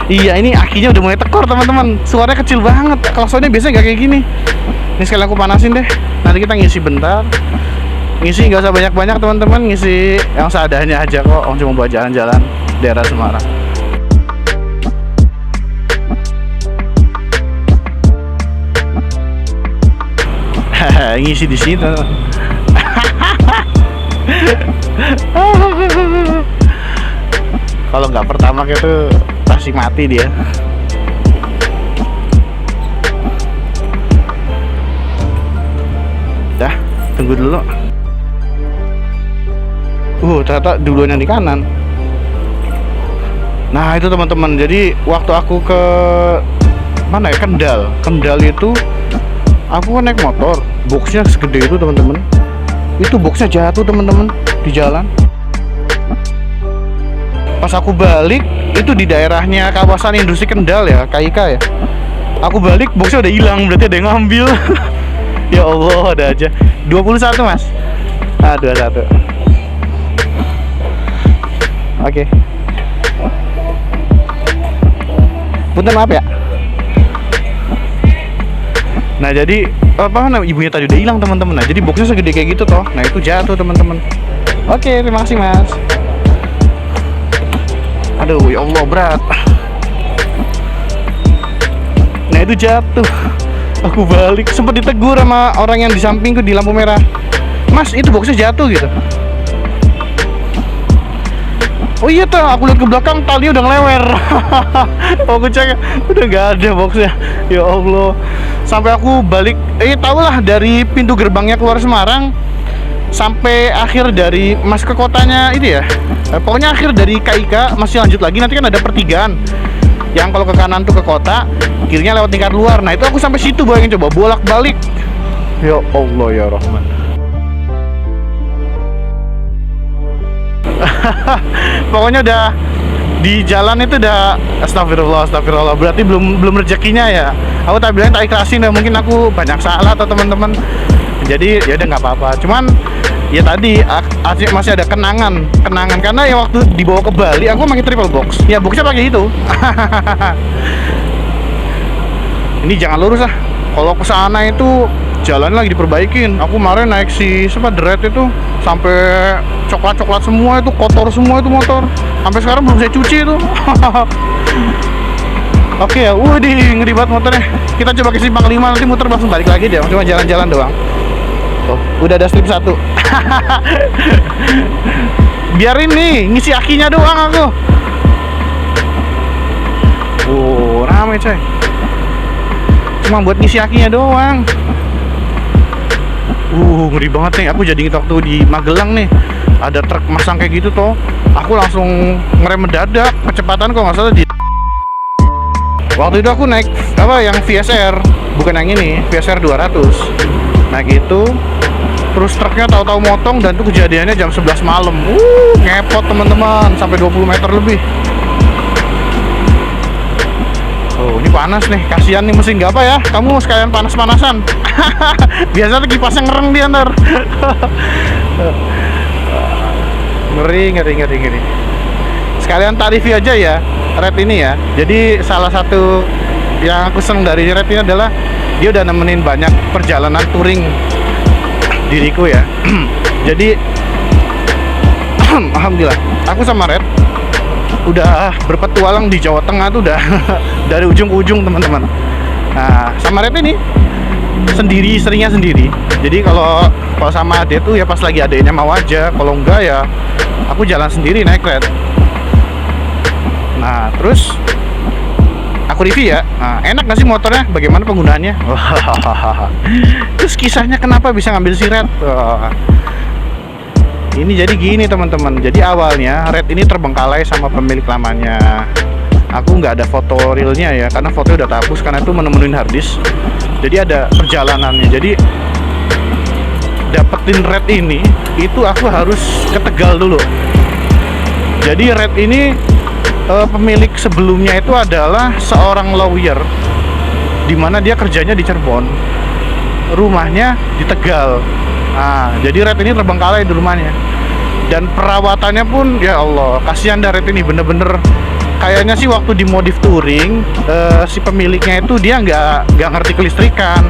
Iya, ini akinya udah mulai tekor teman-teman. Suaranya kecil banget. Klaksonnya biasanya nggak kayak gini. Ini sekali aku panasin deh. Nanti kita ngisi bentar. Ngisi nggak usah banyak-banyak teman-teman. Ngisi yang seadanya aja kok. Om cuma buat jalan-jalan daerah Semarang. Ngisi di sini teman-teman. Kalau nggak pertama itu pasti mati dia. Dah, tunggu dulu. Ternyata duluan yang di kanan. Nah itu teman-teman. Jadi waktu aku ke mana ya, Kendal itu aku kan naik motor, boxnya segede itu teman-teman. Itu boxnya jatuh teman-teman di jalan. Pas aku balik itu di daerahnya kawasan industri Kendal ya, KIK ya. Aku balik boxnya udah hilang, berarti ada yang ngambil. Ya Allah, ada aja. 21 mas. 21. Oke. Punten maaf ya. Nah jadi apa namanya, ibunya tadi udah hilang teman-teman. Nah jadi boxnya segede kayak gitu toh. Nah itu jatuh teman-teman. Oke, terima kasih mas. Aduh ya Allah, berat. Nah itu jatuh. Aku balik, sempat ditegur sama orang yang di sampingku di lampu merah. Mas itu boxnya jatuh gitu. Oh iya tuh, aku lihat ke belakang talinya udah ngelewer. Aku cek udah nggak ada boxnya. Ya Allah. Sampai aku balik, tau lah dari pintu gerbangnya keluar Semarang sampai akhir dari masuk ke kotanya itu ya. Pokoknya akhir dari KIK masih lanjut lagi, nanti kan ada pertigaan. Yang kalau ke kanan tuh ke kota, kirinya lewat tingkat luar. Nah itu aku sampai situ, bayangin coba bolak-balik. Ya Allah ya Rahman. Pokoknya udah di jalan itu udah astagfirullah, berarti belum rezekinya ya. Aku tak bilang tak ikhlasin ya, mungkin aku banyak salah atau teman-teman. Jadi ya udah nggak apa-apa. Cuman ya tadi masih ada kenangan karena ya waktu dibawa ke Bali aku pakai triple box. Ya boxnya pakai itu. Ini jangan lurus ah. Kalau ke sana itu jalan lagi diperbaikin. Aku kemarin naik si Dread itu sampai coklat semua, itu kotor semua itu motor. Sampai sekarang belum saya cuci itu. Oke ya, ngeri banget motornya. Kita coba ke simpang 5, nanti muter langsung balik lagi deh. Cuma jalan-jalan doang. Oh, udah ada strip 1. Biar ini ngisi akinya doang aku. Rame coy. Cuma buat ngisi akinya doang. Ngeri banget nih. Aku jadi inget waktu di Magelang nih, ada truk masang kayak gitu toh. Aku langsung ngerem mendadak. Kecepatan kok nggak salah di. Waktu itu aku naik yang VSR, bukan yang ini, VSR 200. Nah gitu. Terus truknya tahu-tahu motong, dan itu kejadiannya jam 11 malam. Ngepot teman-teman, sampai 20 meter lebih. Ini panas nih, kasihan nih mesin. Gak apa ya, kamu sekalian panas-panasan. Biasa tuh kipasnya ngereng dia ntar. Ngeri. Sekalian tak review aja ya Red ini ya. Jadi salah satu yang aku seneng dari Red ini adalah dia udah nemenin banyak perjalanan touring diriku ya. Jadi alhamdulillah aku sama Red udah berpetualang di Jawa Tengah tuh udah dari ujung ke ujung teman-teman. Nah sama Red ini seringnya sendiri. Jadi kalau sama Ade tuh ya pas lagi adeknya mau aja, kalau enggak ya aku jalan sendiri naik Red. Nah terus aku review ya. Nah, enak gak sih motornya? Bagaimana penggunaannya? Terus kisahnya kenapa bisa ngambil si Red? Ini jadi gini teman-teman. Jadi awalnya Red ini terbengkalai sama pemilik lamanya. Aku nggak ada foto realnya ya, karena fotonya udah terhapus karena itu menemuin harddisk. Jadi ada perjalanannya. Jadi dapetin Red ini itu aku harus ke Tegal dulu. Jadi Red ini pemilik sebelumnya itu adalah seorang lawyer, dimana dia kerjanya di Cirebon, rumahnya di Tegal. Nah, jadi Red ini terbengkalai di rumahnya. Dan perawatannya pun ya Allah, kasihan dah Red ini, bener-bener kayaknya sih waktu di modif touring si pemiliknya itu dia nggak ngerti kelistrikan.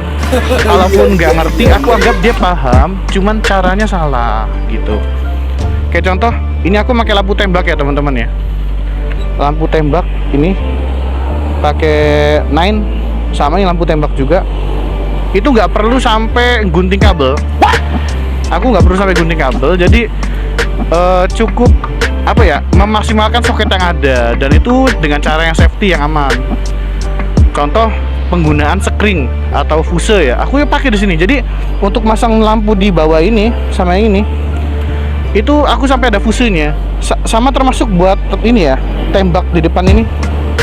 Kalaupun nggak ngerti, aku anggap dia paham, cuman caranya salah gitu. Kayak contoh, ini aku pakai lampu tembak ya teman-teman ya. Lampu tembak ini pakai 9 sama ini lampu tembak juga. Itu nggak perlu sampai gunting kabel. Aku nggak perlu sampai gunting kabel, jadi cukup apa ya, memaksimalkan soket yang ada, dan itu dengan cara yang safety, yang aman. Contoh penggunaan sekring atau fuse ya, aku ya pakai di sini. Jadi untuk masang lampu di bawah ini sama yang ini, itu aku sampai ada fusenya. Sama termasuk buat ini ya, tembak di depan ini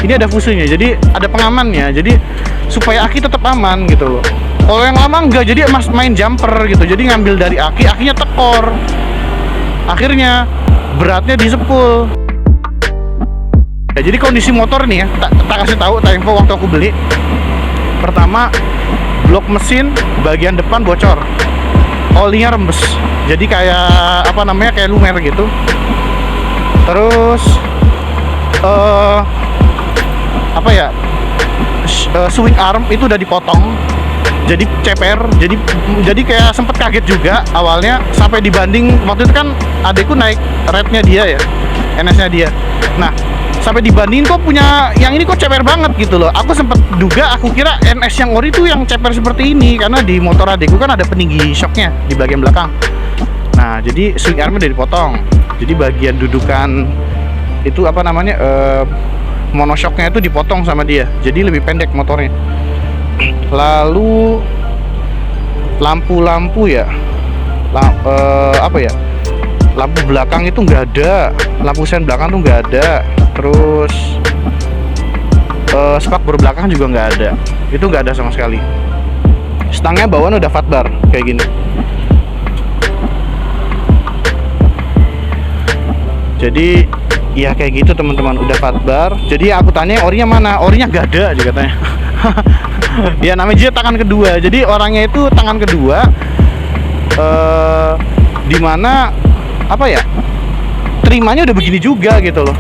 ada fusenya. Jadi ada pengamannya. Jadi supaya aki tetap aman gitu loh. Kalau yang lama enggak, jadi main jumper gitu. Jadi ngambil dari aki, akinya tekor. Akhirnya beratnya disepul. Ya, jadi kondisi motor nih ya, tak kasih tahu, tak info waktu aku beli. Pertama, blok mesin bagian depan bocor, olinya rembes, jadi kayak apa namanya, kayak lumer gitu. Terus apa ya, swing arm itu udah dipotong, jadi ceper, jadi kayak sempet kaget juga awalnya, sampai dibanding waktu itu kan adekku naik rednya dia ya, NS-nya dia. Nah, sampai dibandingin kok punya yang ini kok ceper banget gitu loh. Aku sempet duga, aku kira NS yang ori tuh yang ceper seperti ini, karena di motor adekku kan ada peninggi shocknya di bagian belakang. Nah, jadi swing armnya udah dipotong, jadi bagian dudukan itu apa namanya, monoshocknya itu dipotong sama dia, jadi lebih pendek motornya. Lalu lampu-lampu ya, apa ya, lampu belakang itu nggak ada, lampu sen belakang tuh nggak ada. Terus spakbor belakang juga nggak ada, itu nggak ada sama sekali. Stangnya bawaan udah fatbar kayak gini. Jadi ya kayak gitu teman-teman, udah fatbar. Jadi aku tanya orinya mana, orinya nggak ada aja katanya. Ya namanya dia tangan kedua, jadi orangnya itu tangan kedua, dimana apa ya, terimanya udah begini juga gitu loh.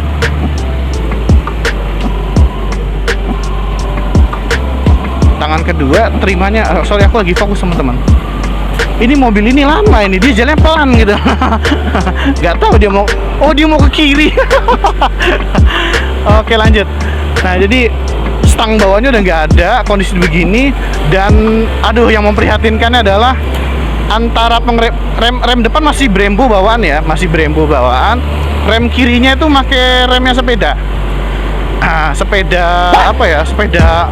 Tangan kedua terimanya, sorry aku lagi fokus teman-teman. Ini mobil ini lama, ini dia jalannya pelan gitu. Gak tahu dia mau, oh dia mau ke kiri. Oke lanjut. Nah jadi stang bawahnya udah nggak ada, kondisi begini. Dan aduh, yang memprihatinkan adalah antara rem depan masih Brembo bawaan ya, masih Brembo bawaan. Rem kirinya itu pakai remnya sepeda. Sepeda apa ya, sepeda,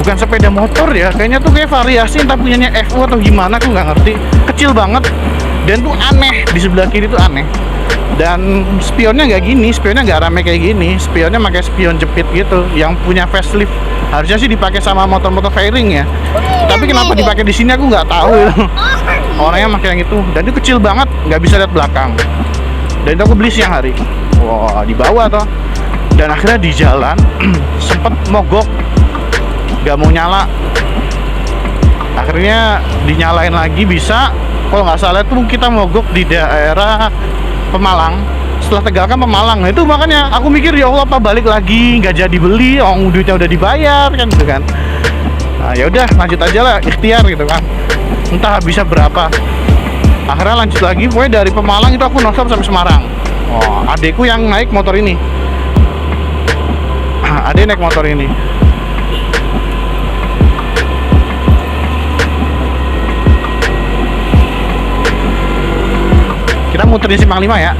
bukan sepeda motor ya, kayaknya tuh kayak variasi, entah punyanya FU atau gimana, aku nggak ngerti. Kecil banget dan tuh aneh, di sebelah kiri tuh aneh. Dan spionnya nggak gini, spionnya nggak rame kayak gini, spionnya pakai spion jepit gitu, yang punya facelift. Harusnya sih dipakai sama motor-motor fairing ya, tapi kenapa dipakai di sini aku nggak tahu ya. Orangnya pakai yang itu, dan itu kecil banget, nggak bisa lihat belakang. Dan itu aku beli siang hari, wah di bawah toh. Dan akhirnya di jalan sempet mogok, nggak mau nyala. Akhirnya dinyalain lagi bisa. Kalau nggak salah tuh kita mogok di daerah Pemalang, setelah Tegal kan Pemalang. Nah, itu makanya aku mikir, ya Allah apa balik lagi, nggak jadi beli, duitnya udah dibayar kan gitu kan. Nah ya udah lanjut aja lah, ikhtiar gitu kan, entah bisa berapa. Akhirnya lanjut lagi, pokoknya dari Pemalang itu aku nonstop sampai Semarang. Oh, adekku yang naik motor ini. Adek naik motor ini. Kita muterin simpang 5 ya.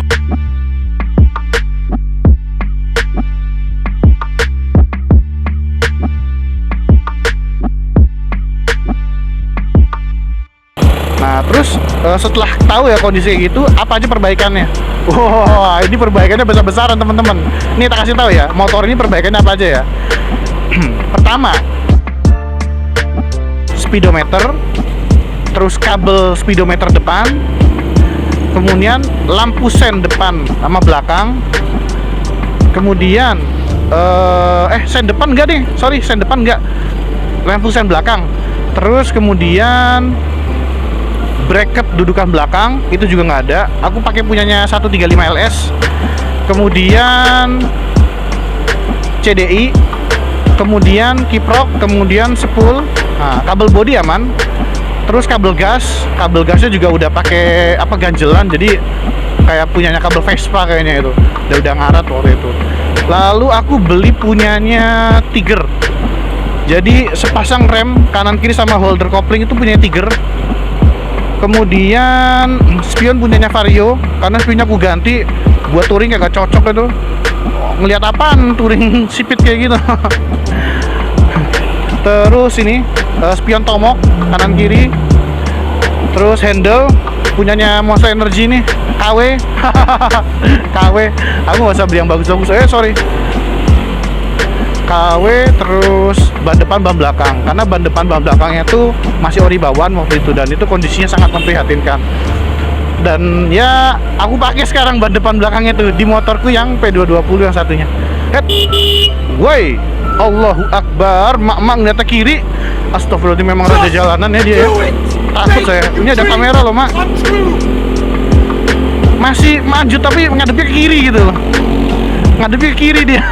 Nah terus setelah tahu ya kondisi gitu, apa aja perbaikannya? Wah, ini perbaikannya besar-besaran teman-teman. Ini tak kasih tahu ya, motor ini perbaikannya apa aja ya. Pertama, speedometer, terus kabel speedometer depan, kemudian lampu sen depan sama belakang, kemudian sen depan enggak deh, sorry, sen depan enggak, lampu sen belakang. Terus kemudian bracket dudukan belakang itu juga nggak ada, aku pakai punyanya 135 LS. Kemudian CDI, kemudian kiprok, kemudian spool. Nah, kabel bodi aman. Terus kabel gasnya juga udah pakai apa ganjelan, jadi kayak punyanya kabel Vespa kayaknya itu. Udah ngarat waktu itu. Lalu aku beli punyanya Tiger. Jadi sepasang rem kanan kiri sama holder kopling itu punya Tiger. Kemudian spion punyanya Vario, karena spionnya aku ganti buat touring kagak cocok itu. Ngelihat apaan touring sipit kayak gitu. Terus ini spion Tomok kanan kiri. Terus handle punyanya Monster Energy nih, KW. KW. Aku nggak usah beli yang bagus-bagus. Sorry. KW. Terus ban depan ban belakang, karena ban depan ban belakangnya tuh masih ori bawaan waktu itu, dan itu kondisinya sangat memprihatinkan. Dan ya aku pakai sekarang ban depan belakangnya tuh di motorku yang P220 yang satunya. Woi, Allahu Akbar, mak ngeliatnya kiri. Astagfirullahaladzim, memang raja jalanan ya dia ya. Takut saya. Ini ada kamera loh, mak. Masih maju tapi ngadepnya ke kiri gitu loh. Ngadepnya ke kiri dia.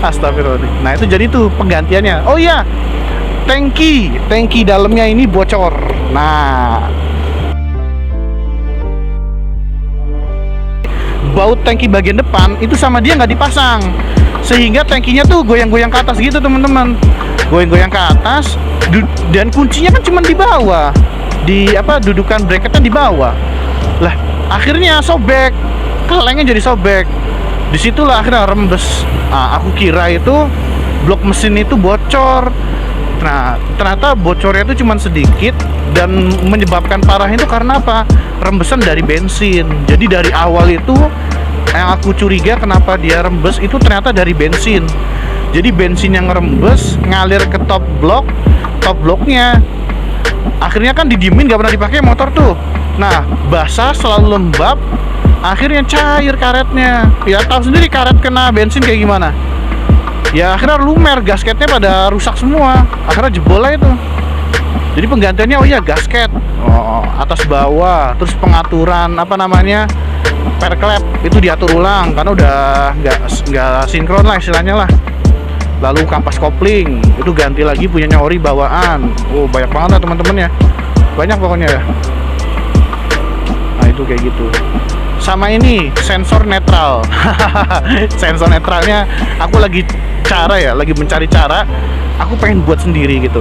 Astagfirullahaladzim. Nah itu jadi tuh penggantiannya. Oh iya, tangki dalamnya ini bocor. Nah, baut tangki bagian depan itu sama dia nggak dipasang, sehingga tangkinya tuh goyang-goyang ke atas gitu teman-teman, goyang-goyang ke atas. Dan kuncinya kan cuma di bawah, di apa, dudukan bracketnya di bawah. Lah akhirnya sobek, kelengnya jadi sobek. Disitulah akhirnya rembes. Nah, aku kira itu blok mesin itu bocor. Nah ternyata bocornya itu cuma sedikit, dan menyebabkan parah itu karena apa? Rembesan dari bensin. Jadi dari awal itu yang aku curiga kenapa dia rembes itu ternyata dari bensin. Jadi bensin yang rembes ngalir ke top bloknya. Akhirnya kan didiemin, gak pernah dipakai motor tuh. Nah basah, selalu lembab, akhirnya cair karetnya. Ya tahu sendiri karet kena bensin kayak gimana. Ya akhirnya lumer, gasketnya pada rusak semua. Akhirnya jebol lah itu. Jadi penggantiannya oh iya gasket, atas bawah, terus pengaturan apa namanya, per klep itu diatur ulang karena udah nggak sinkron lah istilahnya lah. Lalu kampas kopling itu ganti lagi punyanya ori bawaan. Oh banyak banget lah teman-teman ya, banyak pokoknya ya. Nah itu kayak gitu. Sama ini sensor netral. Sensor netralnya aku lagi mencari cara. Aku pengen buat sendiri gitu.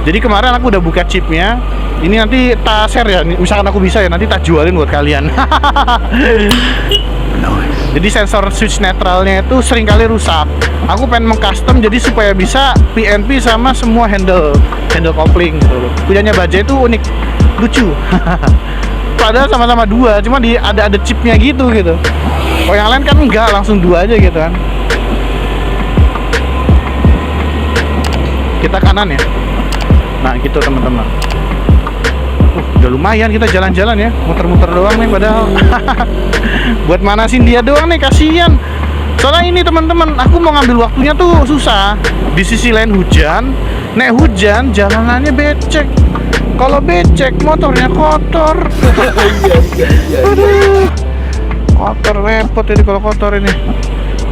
Jadi kemarin aku udah buka chipnya. Ini nanti tak share ya, misalkan aku bisa ya, nanti tak jualin buat kalian. Jadi sensor switch netralnya itu seringkali rusak. Aku pengen mengcustom jadi supaya bisa PNP sama semua handle kopling gitu. Punyanya Bajaj itu unik, lucu. Padahal sama-sama dua, cuma ada chipnya gitu. Oh yang lain kan enggak, langsung dua aja gitu kan. Kita kanan ya. Nah gitu teman-teman. Udah lumayan kita jalan-jalan ya, muter-muter doang nih padahal. Buat manasin dia doang nih, kasihan. Soalnya ini teman-teman, aku mau ngambil waktunya tuh susah. Di sisi lain hujan, nek hujan jalanannya becek. Kalau becek motornya kotor. Aduh, kotor, repot ini kalau kotor ini.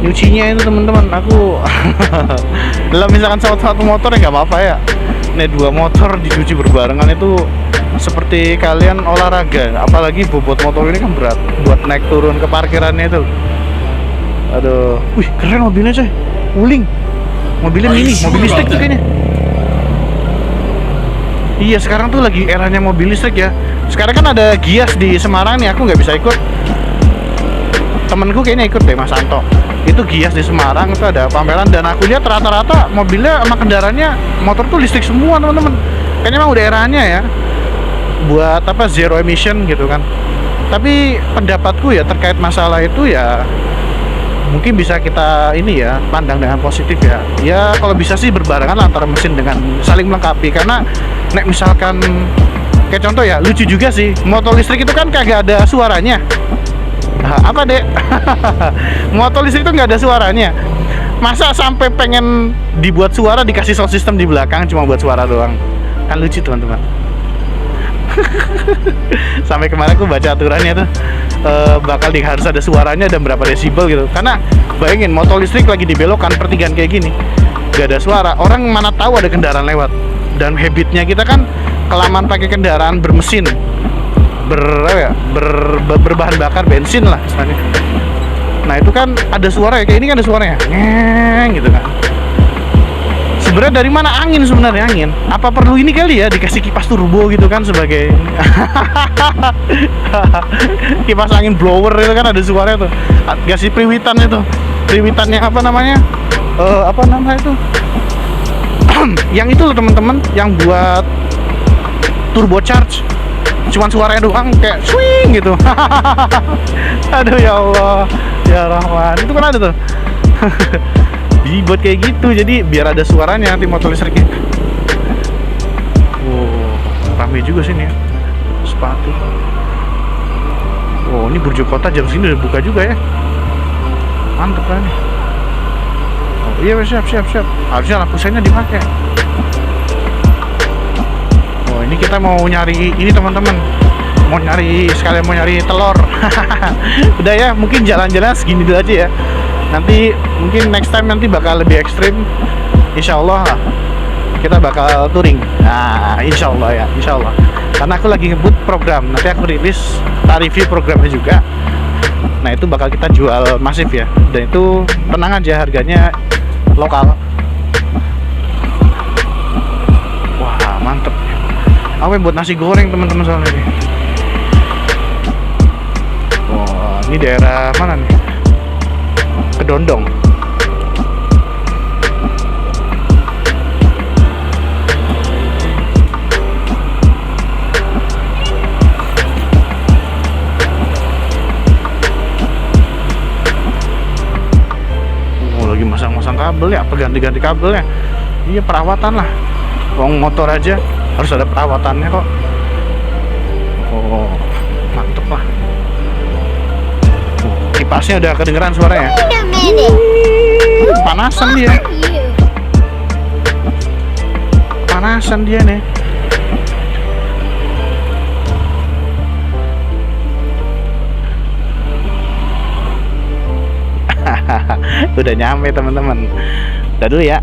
Nyucinya itu teman-teman, aku dalam misalkan satu motor ya nggak apa-apa ya. Nek dua motor dicuci berbarengan itu seperti kalian olahraga. Apalagi bobot motor ini kan berat, buat naik turun ke parkirannya itu. Aduh, wih keren mobilnya coy, wuling. Mobilnya mini, mobil listrik tuh kayaknya. Iya sekarang tuh lagi eranya mobil listrik ya. Sekarang kan ada Gias di Semarang nih, aku nggak bisa ikut. Temenku kayaknya ikut deh, Mas Anto. Itu Gias di Semarang, itu ada pameran, dan aku lihat rata-rata mobilnya sama kendaraannya motor tuh listrik semua teman-teman. Kayaknya emang udah eranya ya, buat apa, zero emission gitu kan. Tapi pendapatku ya terkait masalah itu ya mungkin bisa kita ini ya pandang dengan positif ya. Ya kalau bisa sih berbarengan antara mesin dengan saling melengkapi, karena nek misalkan kayak contoh ya, lucu juga sih, motor listrik itu kan kagak ada suaranya. Apa dek? Motor listrik itu nggak ada suaranya. Masa sampai pengen dibuat suara dikasih sound system di belakang cuma buat suara doang? Kan lucu teman-teman. Sampai kemarin aku baca aturannya tuh bakal harus ada suaranya dan berapa desibel gitu. Karena bayangin motor listrik lagi dibelokan pertigaan kayak gini, gak ada suara, orang mana tahu ada kendaraan lewat. Dan habitnya kita kan kelamaan pakai kendaraan bermesin, berbahan bakar bensin lah misalnya. Nah itu kan ada suara ya, kayak ini kan ada suaranya, ngeng gitu kan. Sebenarnya dari mana angin sebenarnya angin? Apa perlu ini kali ya dikasih kipas turbo gitu kan sebagai kipas angin blower itu kan ada suaranya tuh. Kasih priwitan itu, priwitan yang apa namanya? Apa namanya itu? Yang itu loh teman-teman, yang buat turbo charge. Cuman suaranya doang kayak swing gitu. Aduh ya Allah, ya Rahman. Itu kan ada tuh. Dibuat kayak gitu, jadi biar ada suaranya nanti motor listriknya. Oh, rame juga sini ya. Sepatu. Oh, ini Burjo Kota jam sini udah buka juga ya. Mantep kan nih. Oh iya, siap. Harusnya lampu senya dipakai. Oh, ini kita mau nyari ini teman-teman. Mau nyari telur. Udah ya, mungkin jalan-jalan segini dulu aja ya. Nanti mungkin next time nanti bakal lebih ekstrim. Insya Allah kita bakal touring. Nah, insya Allah. Karena aku lagi ngebut program, nanti aku rilis review programnya juga. Nah itu bakal kita jual masif ya. Dan itu tenang aja, harganya lokal. Wah mantep. Aku yang buat nasi goreng teman-teman soalnya ini. Wah ini daerah mana nih? Kedondong. Oh lagi masang-masang kabel ya, apa ganti-ganti kabelnya? Iya perawatan lah. Wong motor aja harus ada perawatannya kok. Oh mantep lah. Kipasnya udah kedengeran suaranya. Panasan dia. Panasan dia nih. Udah nyampe teman-teman. Udah dulu ya.